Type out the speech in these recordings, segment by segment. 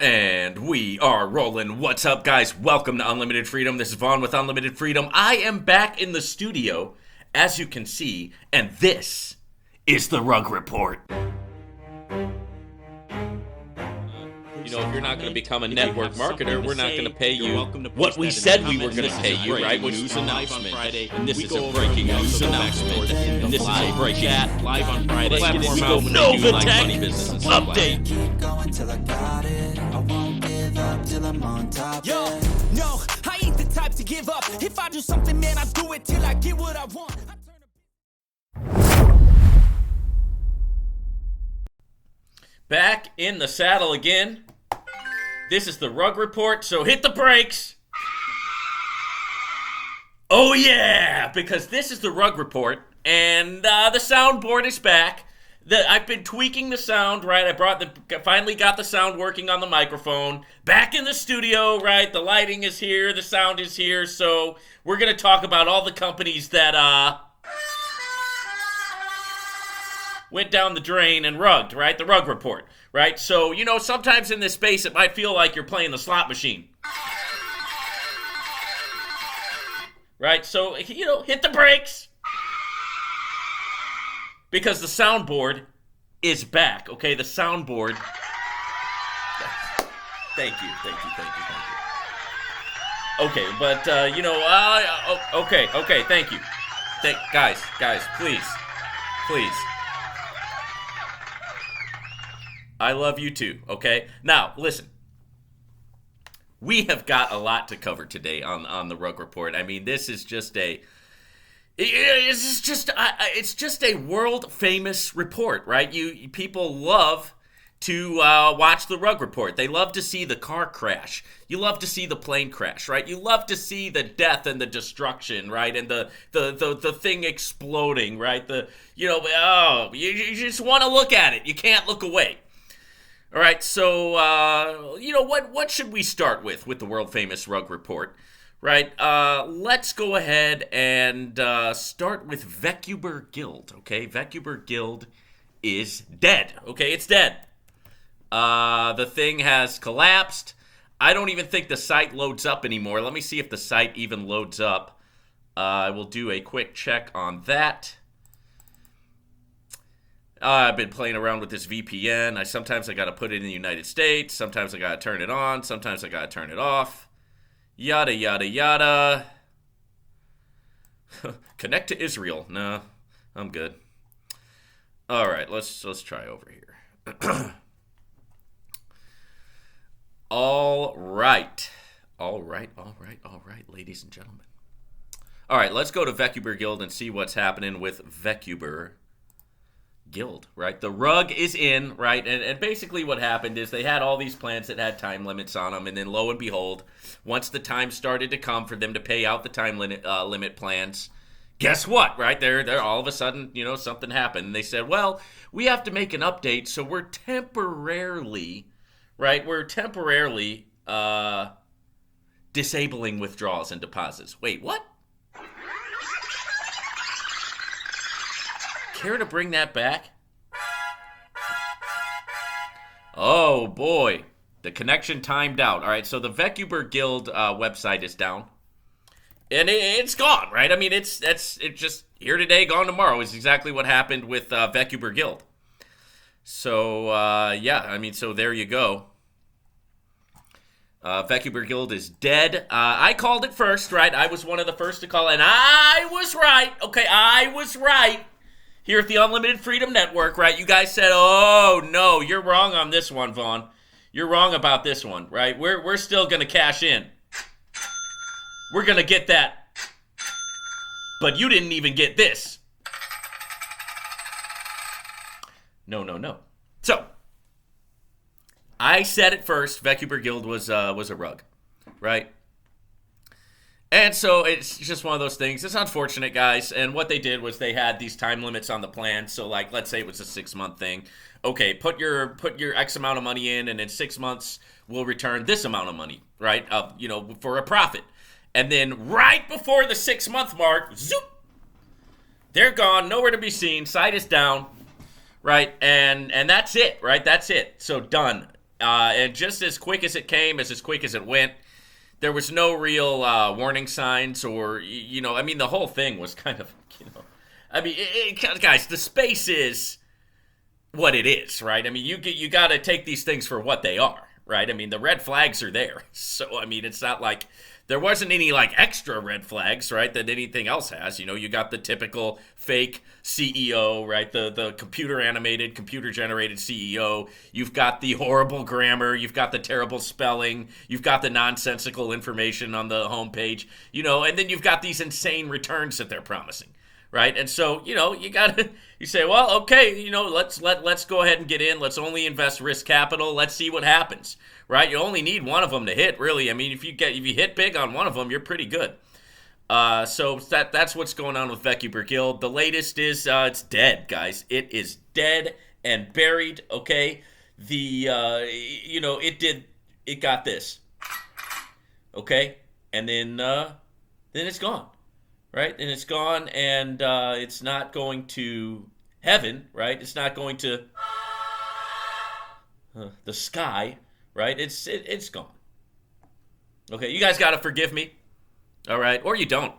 And we are rolling. What's up, guys? Welcome to Unlimited Freedom. This is Vaughn with Unlimited Freedom. I am back in the studio, as you can see, and this is the Rug Report. You know, if you're not going to become a network marketer, we're not going to pay you what we said we were going to pay you, right? News announcement. And this is a breaking news announcement. And this is a break chat live on Friday. Novatech update. Yo, no, I ain't the type to give up. If I do something, man, I do it till I get what I want. Back in the saddle again. This is the Rug Report, so hit the brakes. Oh yeah, because this is the Rug Report, and the soundboard is back. I've been tweaking the sound, right? Finally got the sound working on the microphone. Back in the studio, right? The lighting is here, the sound is here, so we're gonna talk about all the companies that went down the drain and rugged, right? The Rug Report, right? So, you know, sometimes in this space it might feel like you're playing the slot machine. Right? So, you know, hit the brakes. Because the soundboard is back, okay? The soundboard. Thank you. Okay, but, you know, okay, thank you. Guys, please. I love you too, okay? Now, listen. We have got a lot to cover today on the Rug Report. I mean, this is just it's just a world famous report, right? People love to watch the Rug Report. They love to see the car crash. You love to see the plane crash, right? You love to see the death and the destruction, right? And the thing exploding, right? You just want to look at it. You can't look away. All right, so, you know, what should we start with the world-famous Rug Report, right? Let's go ahead and start with Veqber Guild, okay? Veqber Guild is dead, okay? It's dead. The thing has collapsed. I don't even think the site loads up anymore. Let me see if the site even loads up. I will do a quick check on that. I've been playing around with this VPN. Sometimes I got to put it in the United States. Sometimes I got to turn it on. Sometimes I got to turn it off. Yada, yada, yada. Connect to Israel. No, I'm good. All right, let's try over here. All right, ladies and gentlemen. All right, let's go to Veqber Guild and see what's happening with Veqber Guild, right? The rug is in, right? And basically what happened is they had all these plans that had time limits on them, and then lo and behold, once the time started to come for them to pay out the time limit plans, guess what, right? They're all of a sudden, you know, something happened. And they said, well, we have to make an update, so we're temporarily, right? We're temporarily disabling withdrawals and deposits. Wait, what? Care to bring that back? Oh boy, the connection timed out. All right, so the Veqber Guild website is down, and it's gone. Right? I mean, it's just here today, gone tomorrow. Is exactly what happened with Veqber Guild. So yeah, I mean, so there you go. Veqber Guild is dead. I called it first, right? I was one of the first to call, and I was right. Okay, I was right. Here at the Unlimited Freedom Network, right? You guys said, oh, no, you're wrong on this one, Vaughn. You're wrong about this one, right? We're still going to cash in. We're going to get that. But you didn't even get this. No. So, I said it first. Veqber Guild was a rug, right? And so it's just one of those things. It's unfortunate, guys. And what they did was they had these time limits on the plan. So, like, let's say it was a 6-month thing. Okay, put your X amount of money in, and in 6 months we'll return this amount of money, right? You know, for a profit. And then right before the 6-month mark, zoop, they're gone, nowhere to be seen. Site is down, right? And that's it, right? That's it. So done. And just as quick as it came, as quick as it went. There was no real warning signs or, I mean, the whole thing was kind of, I mean, guys, the space is what it is, right? I mean, you got to take these things for what they are, right? I mean, the red flags are there. So, I mean, it's not like there wasn't any, like, extra red flags, right, that anything else has. You got the typical fake CEO, right, the computer-animated, computer-generated CEO. You've got the horrible grammar. You've got the terrible spelling. You've got the nonsensical information on the homepage, and then you've got these insane returns that they're promising, right? And so, you say, well, okay, let's go ahead and get in. Let's only invest risk capital. Let's see what happens, right? You only need one of them to hit, really. I mean, if you hit big on one of them, you're pretty good. So that's what's going on with Veqber Guild. The latest is it's dead, guys. It is dead and buried. Okay, it got this. Okay, and then it's gone, right? And it's gone, and it's not going to heaven, right? It's not going to the sky, right? It's gone. Okay, you guys got to forgive me. All right, or you don't.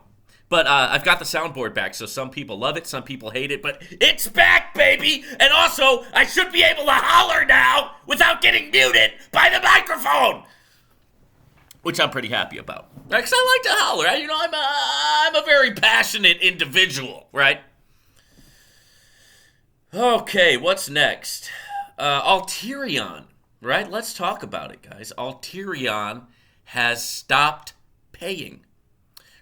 But I've got the soundboard back, so some people love it, some people hate it, but it's back, baby! And also, I should be able to holler now without getting muted by the microphone! Which I'm pretty happy about. Because I like to holler. I'm a very passionate individual, right? Okay, what's next? Alteron, right? Let's talk about it, guys. Alteron has stopped paying.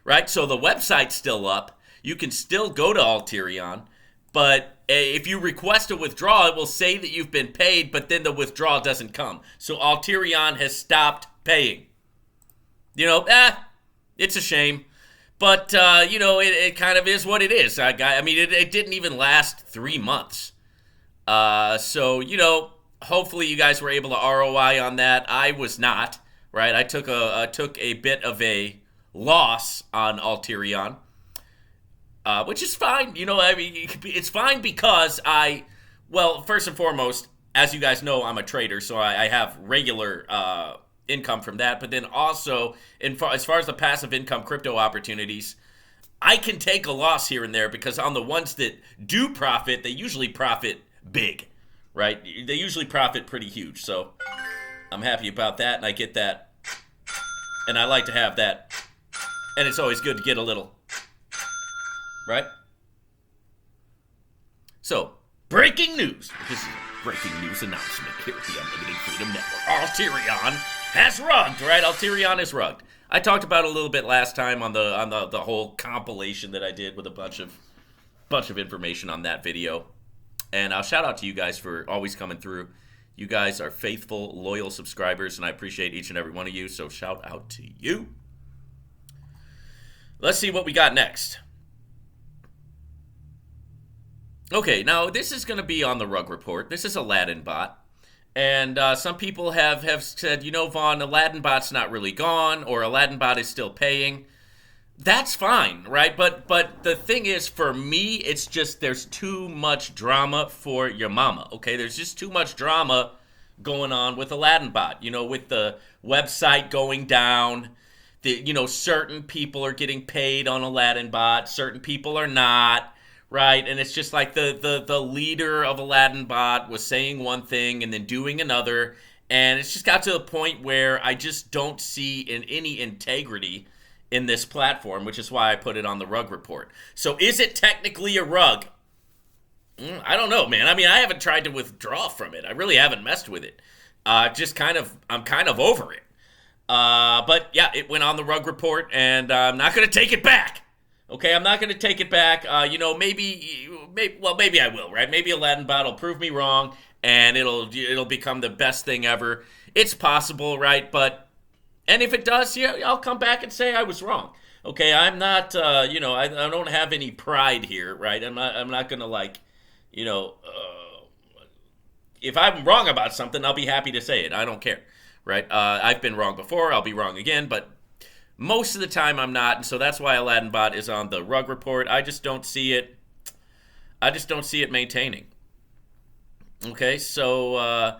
Right, so the website's still up. You can still go to Alteron, but if you request a withdrawal, it will say that you've been paid, but then the withdrawal doesn't come. So Alteron has stopped paying. It's a shame, but it kind of is what it is. I mean, it didn't even last 3 months. So hopefully you guys were able to ROI on that. I was not. Right, I took a bit of a loss on Alteron, which is fine. I mean, it's fine because first and foremost, as you guys know, I'm a trader, so I have regular income from that. But then also, as far as the passive income crypto opportunities, I can take a loss here and there because on the ones that do profit, they usually profit big, right? They usually profit pretty huge. So I'm happy about that, and I get that, and I like to have that. And it's always good to get a little, right? So, breaking news. This is a breaking news announcement here at the Unlimited Freedom Network. Alteron has rugged, right? Alteron is rugged. I talked about it a little bit last time on the whole compilation that I did with a bunch of information on that video. And I'll shout out to you guys for always coming through. You guys are faithful, loyal subscribers, and I appreciate each and every one of you. So shout out to you. Let's see what we got next. Okay, now this is going to be on the Rug Report. This is Aladdin bot. And some people have said, Vaughn, Aladdin bot's not really gone, or Aladdin bot is still paying. That's fine, right? But the thing is, for me, it's just there's too much drama for your mama, okay? There's just too much drama going on with Aladdin bot, with the website going down. Certain people are getting paid on Aladdin bot, certain people are not, right? And it's just like the leader of Aladdin bot was saying one thing and then doing another, and it's just got to the point where I just don't see any integrity in this platform, which is why I put it on the Rug Report. So is it technically a rug? I don't know, man. I mean, I haven't tried to withdraw from it. I really haven't messed with it. I'm kind of over it. But yeah, it went on the Rug Report, and I'm not going to take it back. Okay, I'm not going to take it back. Maybe I will, right? Maybe Aladdin bot will prove me wrong, and it'll become the best thing ever. It's possible, right? And if it does, yeah, I'll come back and say I was wrong. Okay, I'm not, I don't have any pride here, right? I'm not going to if I'm wrong about something, I'll be happy to say it. I don't care. Right? I've been wrong before. I'll be wrong again, but most of the time I'm not, and so that's why Aladdin bot is on the Rug Report. I just don't see it. maintaining. Okay, so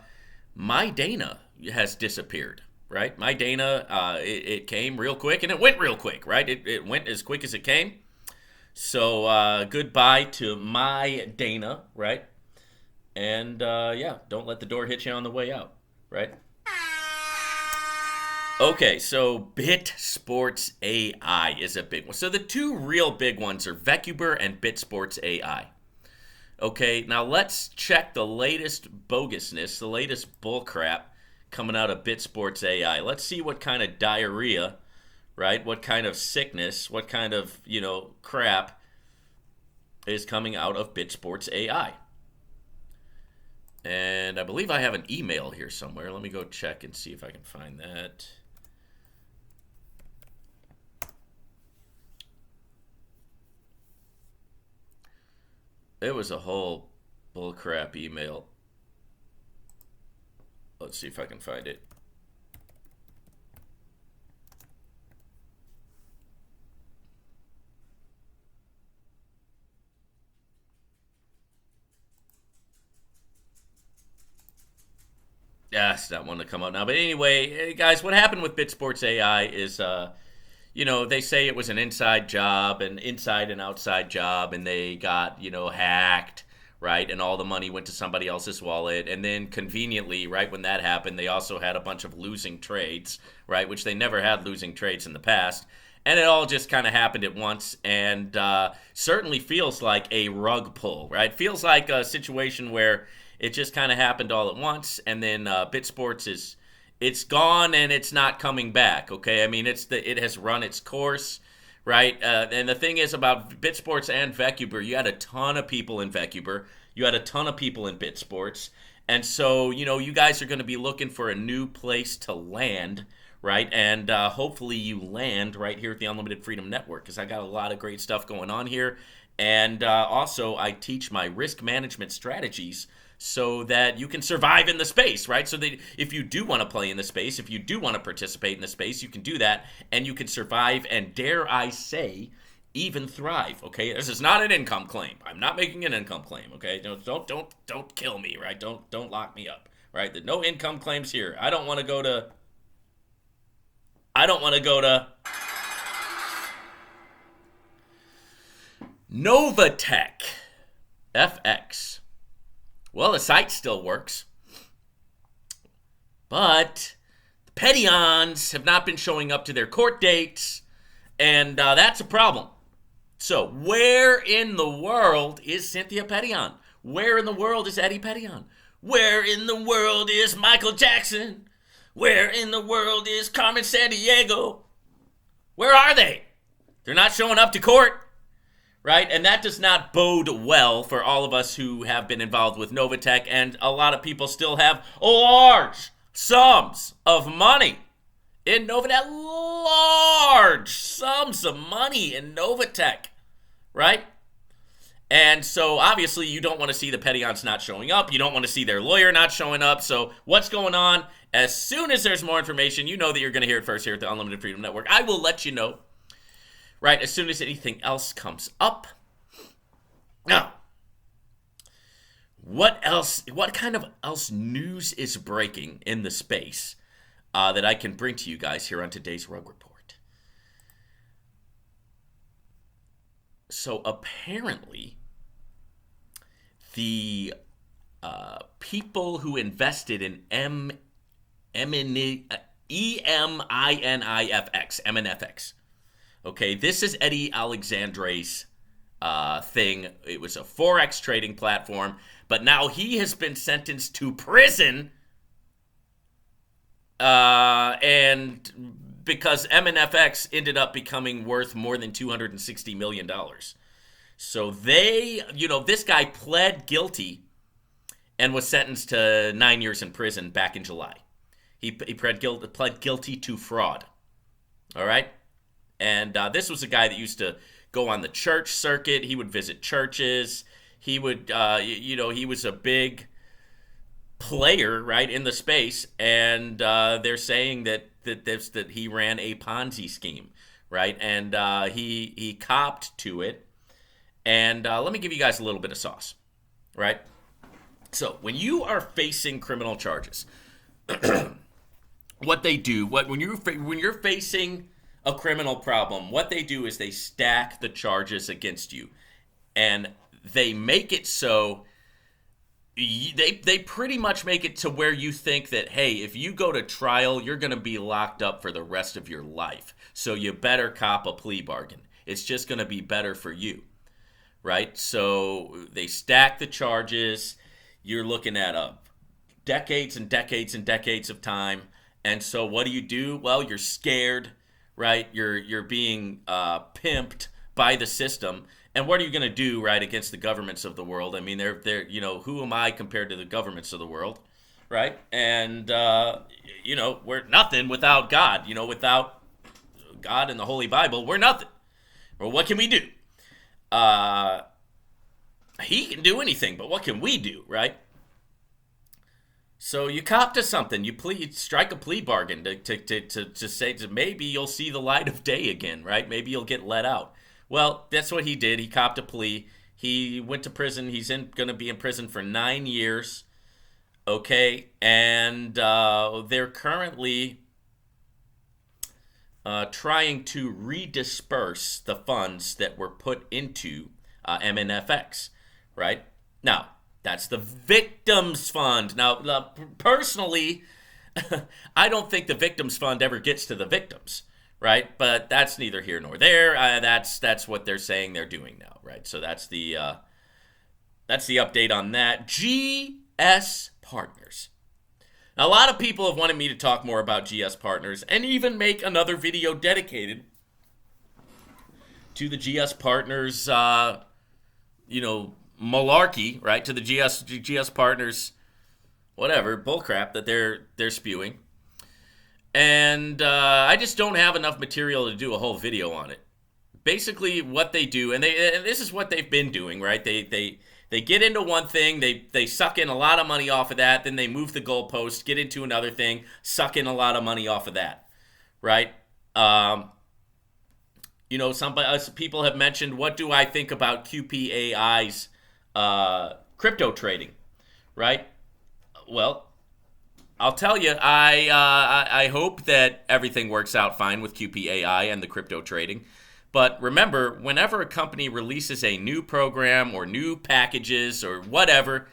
MyDana, has disappeared, right? MyDana, it came real quick and it went real quick, right? It went as quick as it came. So goodbye to MyDana, right? And yeah, don't let the door hit you on the way out, right? Okay, so Bitsports AI is a big one. So the two real big ones are Veqber and Bitsports AI. Okay, now let's check the latest bogusness, the latest bullcrap coming out of Bitsports AI. Let's see what kind of diarrhea, right? What kind of sickness, what kind of, crap is coming out of Bitsports AI. And I believe I have an email here somewhere. Let me go check and see if I can find that. It was a whole bullcrap email. Let's see if I can find it. Yeah, it's not one to come out now. But anyway, guys, what happened with Bitsports AI is, they say it was an inside job, an inside and outside job, and they got, hacked, right? And all the money went to somebody else's wallet. And then conveniently, right, when that happened, they also had a bunch of losing trades, right, which they never had losing trades in the past. And it all just kind of happened at once, and certainly feels like a rug pull, right? Feels like a situation where it just kind of happened all at once, and then Bitsports it's gone and it's not coming back. Okay, I mean it has run its course, right? And the thing is about Bitsports and Veqber, you had a ton of people in Veqber, you had a ton of people in Bitsports, and so you guys are going to be looking for a new place to land, right? And hopefully you land right here at the Unlimited Freedom Network, because I got a lot of great stuff going on here, and also I teach my risk management strategies so that you can survive in the space, right? So that if you do want to play in the space, if you do want to participate in the space, you can do that, and you can survive, and dare I say, even thrive. Okay, this is not an income claim. I'm not making an income claim. Okay, don't kill me, right? Don't lock me up, right? There's no income claims here. I don't want to go to Novatech FX. Well, the site still works, but the Petions have not been showing up to their court dates, and that's a problem. So where in the world is Cynthia Petion? Where in the world is Eddie Petion? Where in the world is Michael Jackson? Where in the world is Carmen Sandiego? Where are they? They're not showing up to court. Right? And that does not bode well for all of us who have been involved with Novatech, and a lot of people still have large sums of money in Novatech. Large sums of money in Novatech, right? And so obviously you don't want to see the Petions not showing up. You don't want to see their lawyer not showing up. So what's going on? As soon as there's more information, you know that you're going to hear it first here at the Unlimited Freedom Network. I will let you know. Right, as soon as anything else comes up. Now, what kind of else news is breaking in the space that I can bring to you guys here on today's Rug Report? So apparently, the people who invested in MNFX, MNFX. Okay, this is Eddie Alexandre's thing. It was a Forex trading platform, but now he has been sentenced to prison, and because MNFX ended up becoming worth more than $260 million. So this guy pled guilty and was sentenced to 9 years in prison back in July. He pled guilty to fraud. All right? And this was a guy that used to go on the church circuit. He would visit churches. He would, he was a big player, right, in the space. And they're saying that he ran a Ponzi scheme, right? And he copped to it. And let me give you guys a little bit of sauce, right? So when you are facing criminal charges, what they do, when you're facing a criminal problem, what they do is they stack the charges against you, and they make it so they pretty much make it to where you think that, hey, if you go to trial, you're going to be locked up for the rest of your life. So you better cop a plea bargain. It's just going to be better for you, right? So they stack the charges. You're looking at decades and decades and decades of time. And so what do? Well, you're scared, right? You're being pimped by the system. And what are you going to do, right, against the governments of the world? I mean, they're who am I compared to the governments of the world, right? And, we're nothing without God. Without God and the Holy Bible, we're nothing. Well, what can we do? He can do anything, but what can we do, right? So you cop to something. You strike a plea bargain to say maybe you'll see the light of day again, right? Maybe you'll get let out. Well, that's what he did. He copped a plea. He went to prison. He's going to be in prison for 9 years. Okay, and they're currently trying to redisperse the funds that were put into MNFX, right? Now, that's the victims fund. Now, personally, I don't think the victims fund ever gets to the victims, right? But that's neither here nor there. That's what they're saying they're doing now, right? So that's the update on that. GS Partners. Now, a lot of people have wanted me to talk more about GS Partners and even make another video dedicated to the GS Partners, malarkey, right? To the GS Partners, whatever, bullcrap that they're spewing. And I just don't have enough material to do a whole video on it. Basically, what they do, and this is what they've been doing, right? They get into one thing, they suck in a lot of money off of that, then they move the goalpost, get into another thing, suck in a lot of money off of that, right? Some people have mentioned, what do I think about QPAI's crypto trading, right? Well, I'll tell you, I hope that everything works out fine with QPAI and the crypto trading. But remember, whenever a company releases a new program or new packages or whatever,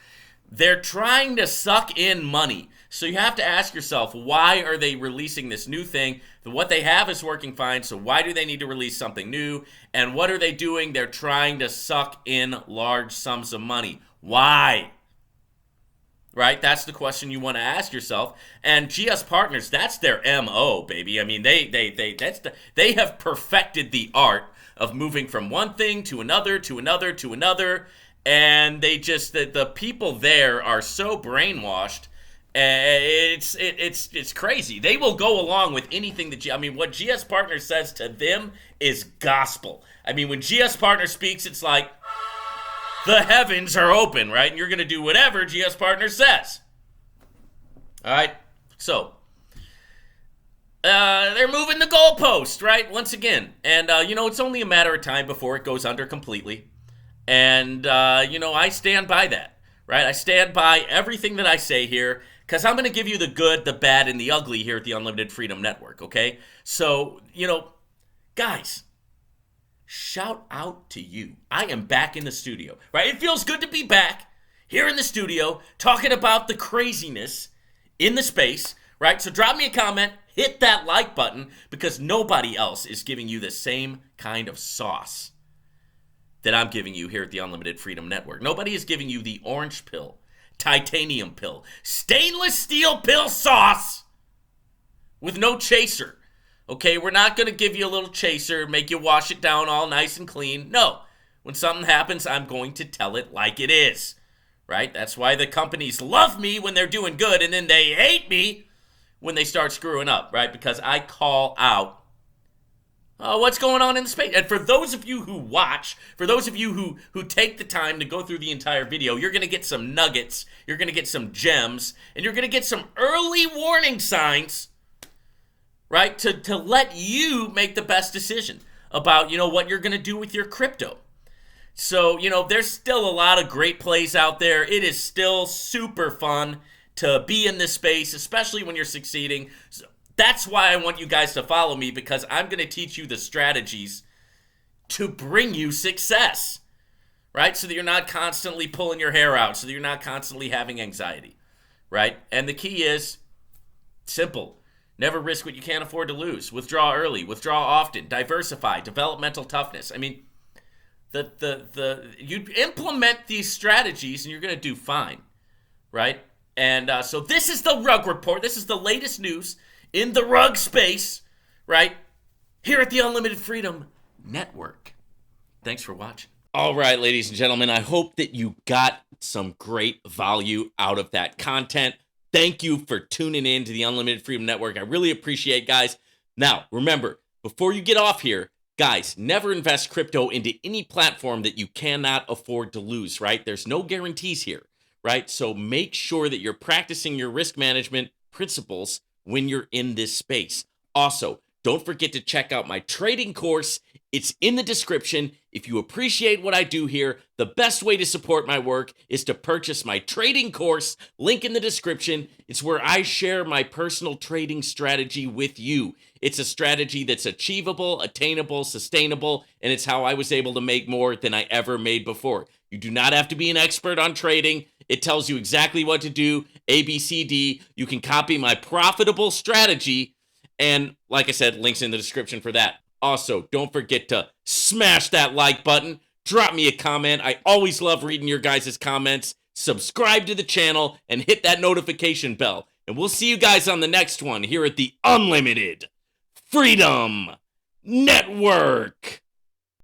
they're trying to suck in money. So you have to ask yourself, why are they releasing this new thing? What they have is working fine, so why do they need to release something new? And what are they doing? They're trying to suck in large sums of money. Why? Right? That's the question you want to ask yourself. And GS Partners, that's their MO, baby. I mean, they have perfected the art of moving from one thing to another, to another, to another. And the people there are so brainwashed. It's crazy. They will go along with anything what GS Partners says to them is gospel. I mean, when GS Partners speaks, it's like the heavens are open, right? And you're going to do whatever GS Partners says. All right? So, they're moving the goalpost, right? Once again. And, it's only a matter of time before it goes under completely. And, I stand by that, right? I stand by everything that I say here, because I'm going to give you the good, the bad, and the ugly here at the Unlimited Freedom Network, okay? So, guys, shout out to you. I am back in the studio, right? It feels good to be back here in the studio talking about the craziness in the space, right? So drop me a comment, hit that like button, because nobody else is giving you the same kind of sauce that I'm giving you here at the Unlimited Freedom Network. Nobody is giving you the orange pill, titanium pill, stainless steel pill sauce with no chaser. Okay, we're not going to give you a little chaser, make you wash it down all nice and clean. No, when something happens, I'm going to tell it like it is, right? That's why the companies love me when they're doing good, and then they hate me when they start screwing up, right? Because I call out what's going on in the space. And for those of you who watch, for those of you who take the time to go through the entire video, you're going to get some nuggets, you're going to get some gems, and you're going to get some early warning signs, right, to let you make the best decision about, what you're going to do with your crypto. So, there's still a lot of great plays out there. It is still super fun to be in this space, especially when you're succeeding. That's why I want you guys to follow me, because I'm going to teach you the strategies to bring you success, right? So that you're not constantly pulling your hair out, so that you're not constantly having anxiety, right? And the key is simple. Never risk what you can't afford to lose. Withdraw early, withdraw often, diversify, develop mental toughness. I mean, you implement these strategies and you're going to do fine, right? And so this is the Rug Report. This is the latest news in the rug space, right? Here at the Unlimited Freedom Network. Thanks for watching. All right, ladies and gentlemen, I hope that you got some great value out of that content. Thank you for tuning in to the Unlimited Freedom Network. I really appreciate it, guys. Now, remember, before you get off here, guys, never invest crypto into any platform that you cannot afford to lose, right? There's no guarantees here, right? So make sure that you're practicing your risk management principles when you're in this space. Also, don't forget to check out my trading course. It's in the description. If you appreciate what I do here, the best way to support my work is to purchase my trading course. Link in the description. It's where I share my personal trading strategy with you. It's a strategy that's achievable, attainable, sustainable, and it's how I was able to make more than I ever made before. You do not have to be an expert on trading. It tells you exactly what to do, A, B, C, D. You can copy my profitable strategy, and like I said, links in the description for that. Also, don't forget to smash that like button. Drop me a comment. I always love reading your guys' comments. Subscribe to the channel and hit that notification bell. And we'll see you guys on the next one here at the Unlimited Freedom Network.